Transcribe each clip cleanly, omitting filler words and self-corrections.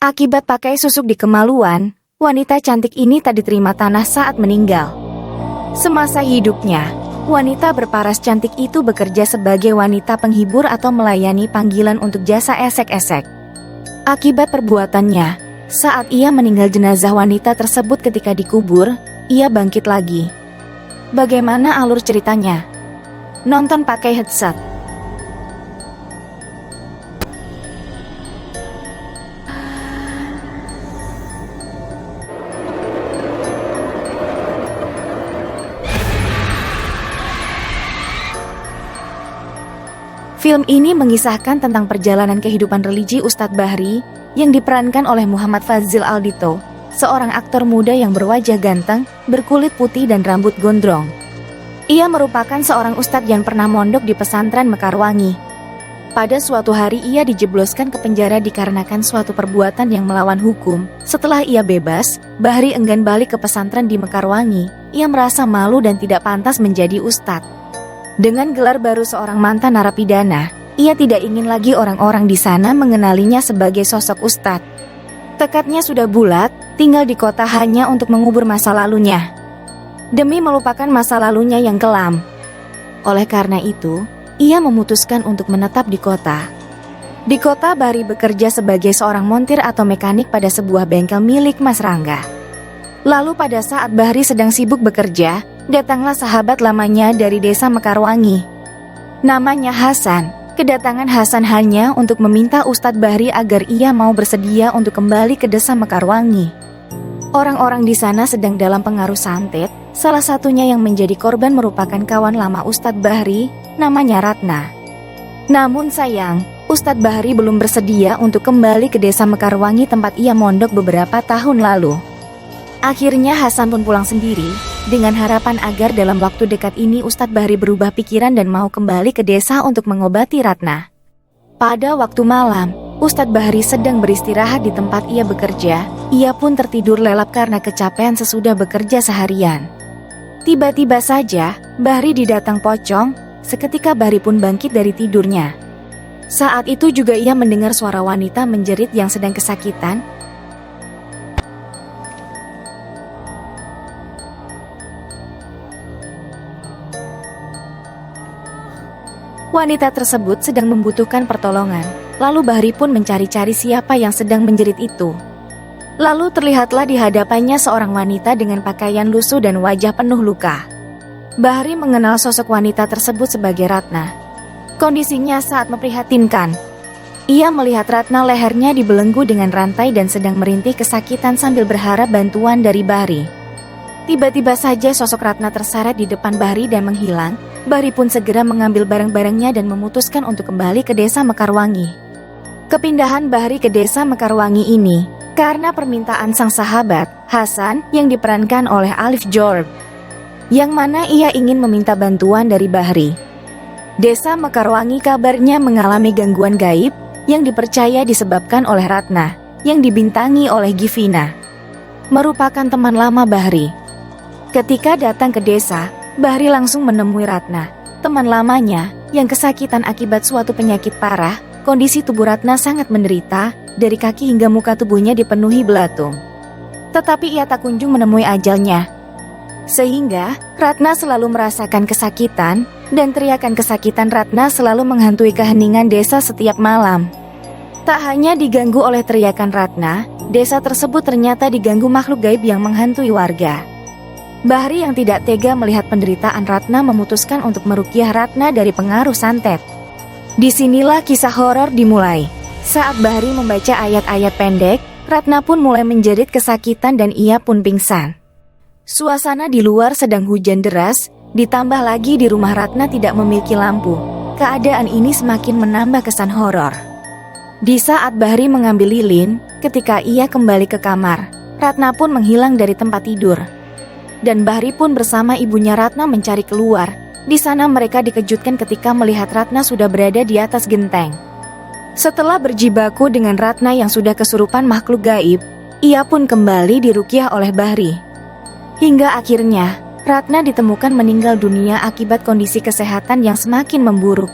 Akibat pakai susuk di kemaluan, wanita cantik ini tak diterima tanah saat meninggal. Semasa hidupnya, wanita berparas cantik itu bekerja sebagai wanita penghibur atau melayani panggilan untuk jasa esek-esek. Akibat perbuatannya, saat ia meninggal jenazah wanita tersebut ketika dikubur, ia bangkit lagi. Bagaimana alur ceritanya? Nonton pakai headset. Film ini mengisahkan tentang perjalanan kehidupan religi Ustadz Bahri yang diperankan oleh Muhammad Fadzil Aldito, seorang aktor muda yang berwajah ganteng, berkulit putih dan rambut gondrong. Ia merupakan seorang ustadz yang pernah mondok di pesantren Mekarwangi. Pada suatu hari ia dijebloskan ke penjara dikarenakan suatu perbuatan yang melawan hukum. Setelah ia bebas, Bahri enggan balik ke pesantren di Mekarwangi. Ia merasa malu dan tidak pantas menjadi ustadz. Dengan gelar baru seorang mantan narapidana, ia tidak ingin lagi orang-orang di sana mengenalinya sebagai sosok ustadz. Tekadnya sudah bulat, tinggal di kota hanya untuk mengubur masa lalunya, demi melupakan masa lalunya yang kelam. Oleh karena itu, ia memutuskan untuk menetap di kota. Di kota, Bahri bekerja sebagai seorang montir atau mekanik pada sebuah bengkel milik Mas Rangga. Lalu pada saat Bahri sedang sibuk bekerja, datanglah sahabat lamanya dari desa Mekarwangi. Namanya Hasan. Kedatangan Hasan hanya untuk meminta Ustadz Bahri agar ia mau bersedia untuk kembali ke desa Mekarwangi. Orang-orang di sana sedang dalam pengaruh santet. Salah satunya yang menjadi korban merupakan kawan lama Ustadz Bahri, namanya Ratna. Namun sayang, Ustadz Bahri belum bersedia untuk kembali ke desa Mekarwangi tempat ia mondok beberapa tahun lalu. Akhirnya Hasan pun pulang sendiri, dengan harapan agar dalam waktu dekat ini Ustadz Bahri berubah pikiran dan mau kembali ke desa untuk mengobati Ratna. Pada waktu malam, Ustadz Bahri sedang beristirahat di tempat ia bekerja. Ia pun tertidur lelap karena kecapean sesudah bekerja seharian. Tiba-tiba saja, Bahri didatang pocong. Seketika Bahri pun bangkit dari tidurnya. Saat itu juga ia mendengar suara wanita menjerit yang sedang kesakitan. Wanita tersebut sedang membutuhkan pertolongan. Lalu Bahri pun mencari-cari siapa yang sedang menjerit itu. Lalu terlihatlah di hadapannya seorang wanita dengan pakaian lusuh dan wajah penuh luka. Bahri mengenal sosok wanita tersebut sebagai Ratna. Kondisinya sangat memprihatinkan. Ia melihat Ratna lehernya dibelenggu dengan rantai dan sedang merintih kesakitan sambil berharap bantuan dari Bahri. Tiba-tiba saja sosok Ratna terseret di depan Bahri dan menghilang. Bahri pun segera mengambil barang-barangnya dan memutuskan untuk kembali ke desa Mekarwangi. Kepindahan Bahri ke desa Mekarwangi ini karena permintaan sang sahabat, Hasan, yang diperankan oleh Alif Jorb, yang mana ia ingin meminta bantuan dari Bahri. Desa Mekarwangi kabarnya mengalami gangguan gaib yang dipercaya disebabkan oleh Ratna, yang dibintangi oleh Givina, merupakan teman lama Bahri. Ketika datang ke desa, Bahri langsung menemui Ratna, teman lamanya, yang kesakitan akibat suatu penyakit parah. Kondisi tubuh Ratna sangat menderita, dari kaki hingga muka tubuhnya dipenuhi belatung. Tetapi ia tak kunjung menemui ajalnya. Sehingga, Ratna selalu merasakan kesakitan, dan teriakan kesakitan Ratna selalu menghantui keheningan desa setiap malam. Tak hanya diganggu oleh teriakan Ratna, desa tersebut ternyata diganggu makhluk gaib yang menghantui warga. Bahri yang tidak tega melihat penderitaan Ratna memutuskan untuk meruqyah Ratna dari pengaruh santet. Disinilah kisah horor dimulai. Saat Bahri membaca ayat-ayat pendek, Ratna pun mulai menjerit kesakitan dan ia pun pingsan. Suasana di luar sedang hujan deras, ditambah lagi di rumah Ratna tidak memiliki lampu. Keadaan ini semakin menambah kesan horor. Di saat Bahri mengambil lilin, ketika ia kembali ke kamar, Ratna pun menghilang dari tempat tidur. Dan Bahri pun bersama ibunya Ratna mencari keluar. Di sana mereka dikejutkan ketika melihat Ratna sudah berada di atas genteng. Setelah berjibaku dengan Ratna yang sudah kesurupan makhluk gaib, ia pun kembali diruqyah oleh Bahri. Hingga akhirnya, Ratna ditemukan meninggal dunia akibat kondisi kesehatan yang semakin memburuk.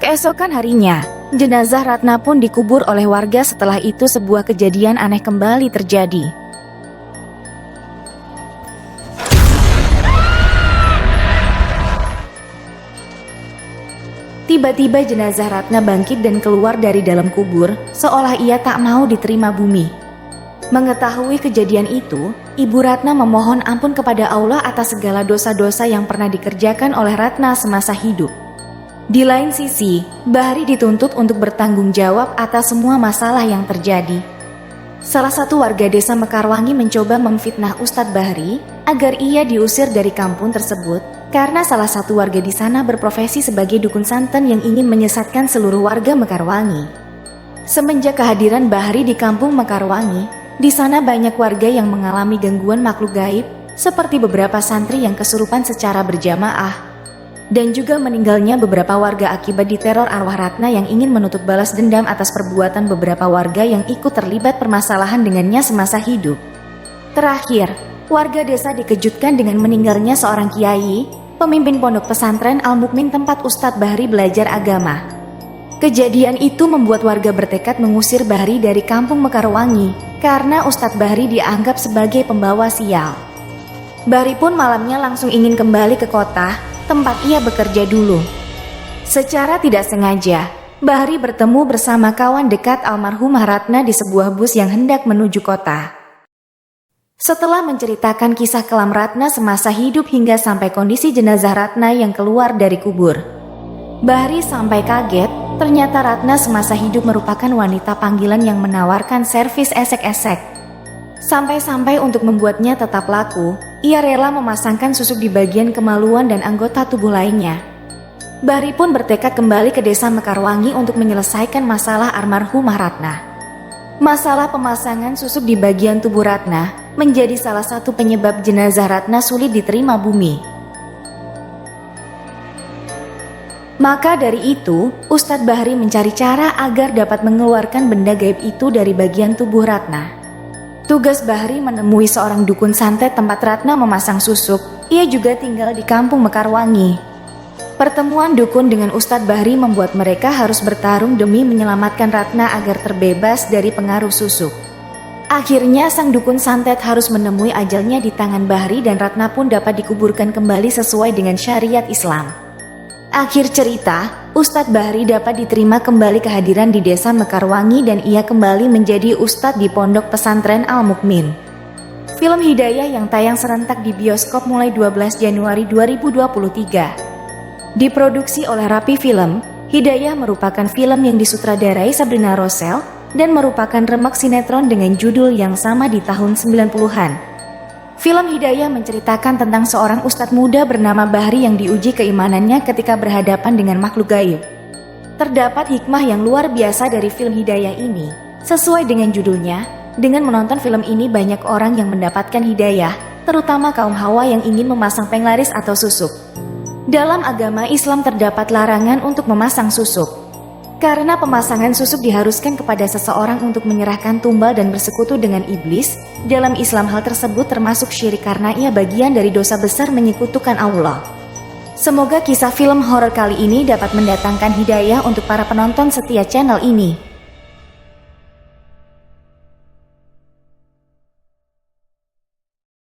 Keesokan harinya, Jenazah Ratna pun dikubur oleh warga. Setelah itu sebuah kejadian aneh kembali terjadi. Tiba-tiba jenazah Ratna bangkit dan keluar dari dalam kubur, seolah ia tak mau diterima bumi. Mengetahui kejadian itu, Ibu Ratna memohon ampun kepada Allah atas segala dosa-dosa yang pernah dikerjakan oleh Ratna semasa hidup. Di lain sisi, Bahri dituntut untuk bertanggung jawab atas semua masalah yang terjadi. Salah satu warga desa Mekarwangi mencoba memfitnah Ustadz Bahri agar ia diusir dari kampung tersebut karena salah satu warga di sana berprofesi sebagai dukun santet yang ingin menyesatkan seluruh warga Mekarwangi. Semenjak kehadiran Bahri di kampung Mekarwangi, di sana banyak warga yang mengalami gangguan makhluk gaib, seperti beberapa santri yang kesurupan secara berjamaah, dan juga meninggalnya beberapa warga akibat diteror arwah Ratna yang ingin menuntut balas dendam atas perbuatan beberapa warga yang ikut terlibat permasalahan dengannya semasa hidup. Terakhir, warga desa dikejutkan dengan meninggalnya seorang kiai, pemimpin pondok pesantren Al-Mukmin tempat Ustadz Bahri belajar agama. Kejadian itu membuat warga bertekad mengusir Bahri dari kampung Mekarwangi karena Ustadz Bahri dianggap sebagai pembawa sial. Bahri pun malamnya langsung ingin kembali ke kota, tempat ia bekerja dulu. Secara tidak sengaja, Bahri bertemu bersama kawan dekat almarhumah Ratna di sebuah bus yang hendak menuju kota. Setelah menceritakan kisah kelam Ratna semasa hidup hingga sampai kondisi jenazah Ratna yang keluar dari kubur, Bahri sampai kaget. Ternyata Ratna semasa hidup merupakan wanita panggilan yang menawarkan servis esek-esek. Sampai-sampai untuk membuatnya tetap laku, ia rela memasangkan susuk di bagian kemaluan dan anggota tubuh lainnya. Bahri pun bertekad kembali ke desa Mekarwangi untuk menyelesaikan masalah almarhumah Ratna. Masalah pemasangan susuk di bagian tubuh Ratna menjadi salah satu penyebab jenazah Ratna sulit diterima bumi. Maka dari itu, Ustadz Bahri mencari cara agar dapat mengeluarkan benda gaib itu dari bagian tubuh Ratna. Tugas Bahri menemui seorang dukun santet tempat Ratna memasang susuk. Ia juga tinggal di kampung Mekarwangi. Pertemuan dukun dengan Ustadz Bahri membuat mereka harus bertarung demi menyelamatkan Ratna agar terbebas dari pengaruh susuk. Akhirnya sang dukun santet harus menemui ajalnya di tangan Bahri dan Ratna pun dapat dikuburkan kembali sesuai dengan syariat Islam. Akhir cerita, Ustadz Bahri dapat diterima kembali kehadiran di desa Mekarwangi dan ia kembali menjadi ustadz di pondok pesantren Al-Mukmin. Film Hidayah yang tayang serentak di bioskop mulai 12 Januari 2023. Diproduksi oleh Rapi Film, Hidayah merupakan film yang disutradarai Sabrina Rossel dan merupakan remake sinetron dengan judul yang sama di tahun 90-an. Film Hidayah menceritakan tentang seorang ustadz muda bernama Bahri yang diuji keimanannya ketika berhadapan dengan makhluk gaib. Terdapat hikmah yang luar biasa dari film Hidayah ini. Sesuai dengan judulnya, dengan menonton film ini banyak orang yang mendapatkan hidayah, terutama kaum hawa yang ingin memasang penglaris atau susuk. Dalam agama Islam terdapat larangan untuk memasang susuk. Karena pemasangan susuk diharuskan kepada seseorang untuk menyerahkan tumbal dan bersekutu dengan iblis, dalam Islam hal tersebut termasuk syirik karena ia bagian dari dosa besar menyekutukan Allah. Semoga kisah film horor kali ini dapat mendatangkan hidayah untuk para penonton setia channel ini.